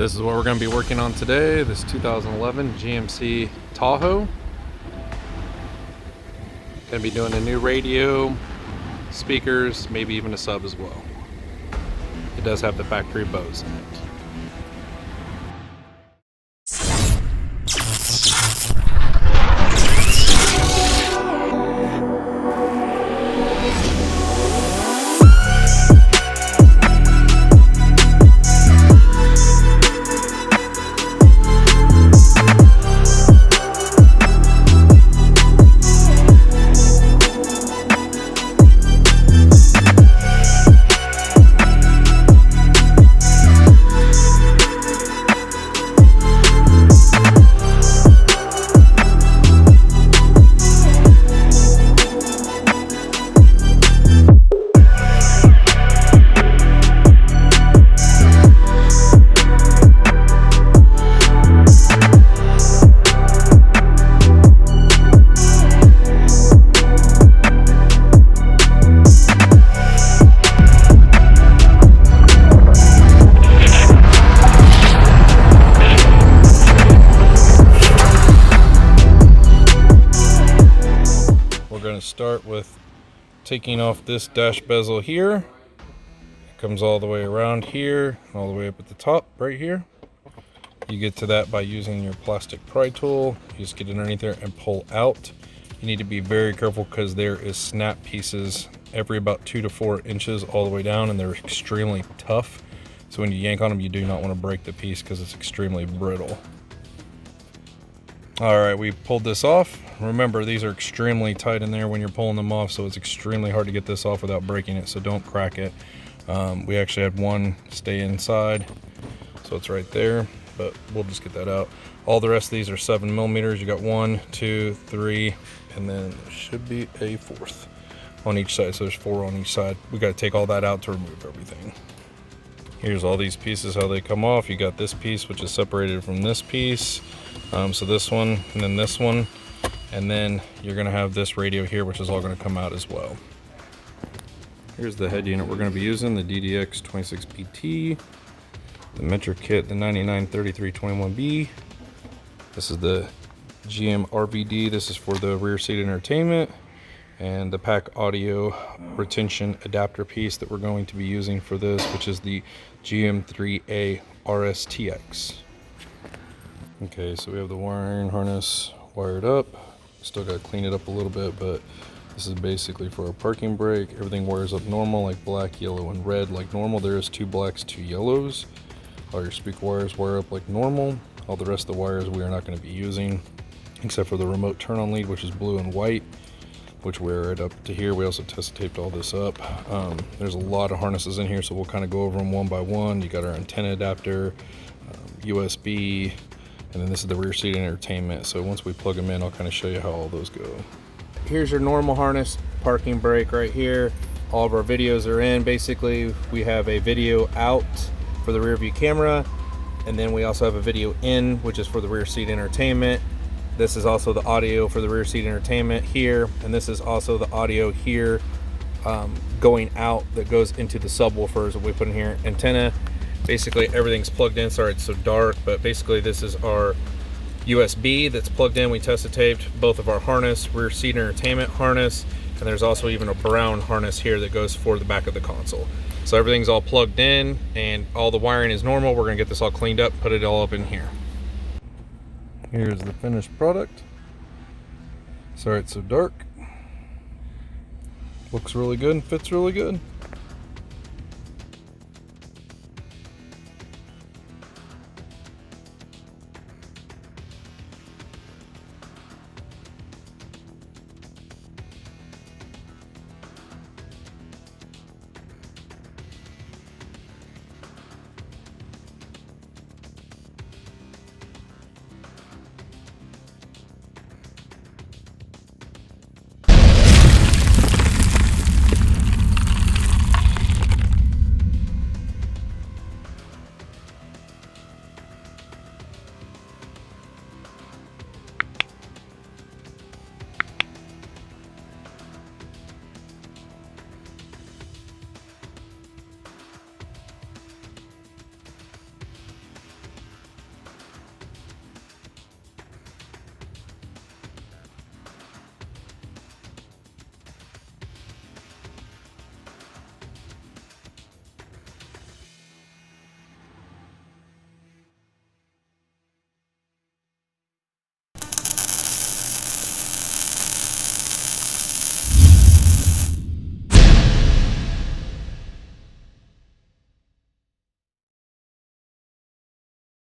This is what we're going to be working on today, this 2011 GMC Tahoe. Going to be doing a new radio, speakers, maybe even a sub as well. It does have the factory Bose in it. Start with taking off this dash bezel here. It comes all the way around here, all the way up at the top right here. You get to that by using your plastic pry tool. You just get underneath there and pull out. You need to be very careful because there is snap pieces every about 2 to 4 inches all the way down, and they're extremely tough. So when you yank on them, you do not want to break the piece because it's extremely brittle. All right, we pulled this off. Remember, these are extremely tight in there when you're pulling them off, so it's extremely hard to get this off without breaking it, so don't crack it. We actually had one stay inside, so it's right there, but we'll just get that out. All the rest of these are 7mm. You got 1, 2, 3, and then there should be a 4th on each side, so there's 4 on each side. We got to take all that out to remove everything. Here's all these pieces, how they come off. You got this piece, which is separated from this piece. So this one, and then this one, and then you're gonna have this radio here, which is all gonna come out as well. Here's the head unit we're gonna be using, the DDX 26BT, the Metro Kit, the 993321B. This is the GM RVD. This is for the rear seat entertainment, and the pack audio retention adapter piece that we're going to be using for this, which is the GM3A RSTX. Okay, so we have the wiring harness wired up. Still got to clean it up a little bit, but this is basically for our parking brake. Everything wires up normal, like black, yellow, and red like normal. There is 2 blacks, 2 yellows. All your speaker wires wire up like normal. All the rest of the wires we are not going to be using, except for the remote turn on lead, which is blue and white, which we're right up to here. We also test taped all this up. There's a lot of harnesses in here, so we'll kind of go over them one by one. You got our antenna adapter, USB, and then this is the rear seat entertainment. So once we plug them in, I'll kind of show you how all those go. Here's your normal harness, parking brake right here. All of our videos are in. Basically, we have a video out for the rear view camera, and then we also have a video in, which is for the rear seat entertainment. This is also the audio for the rear seat entertainment here, and this is also the audio here going out that goes into the subwoofers that we put in here. Antenna, basically everything's plugged in. Sorry it's so dark, but basically this is our USB that's plugged in. We tested taped both of our harness, rear seat entertainment harness, and there's also even a brown harness here that goes for the back of the console. So everything's all plugged in and all the wiring is normal. We're gonna get this all cleaned up, put it all up in here. Here's the finished product. Sorry it's so dark. Looks really good and fits really good.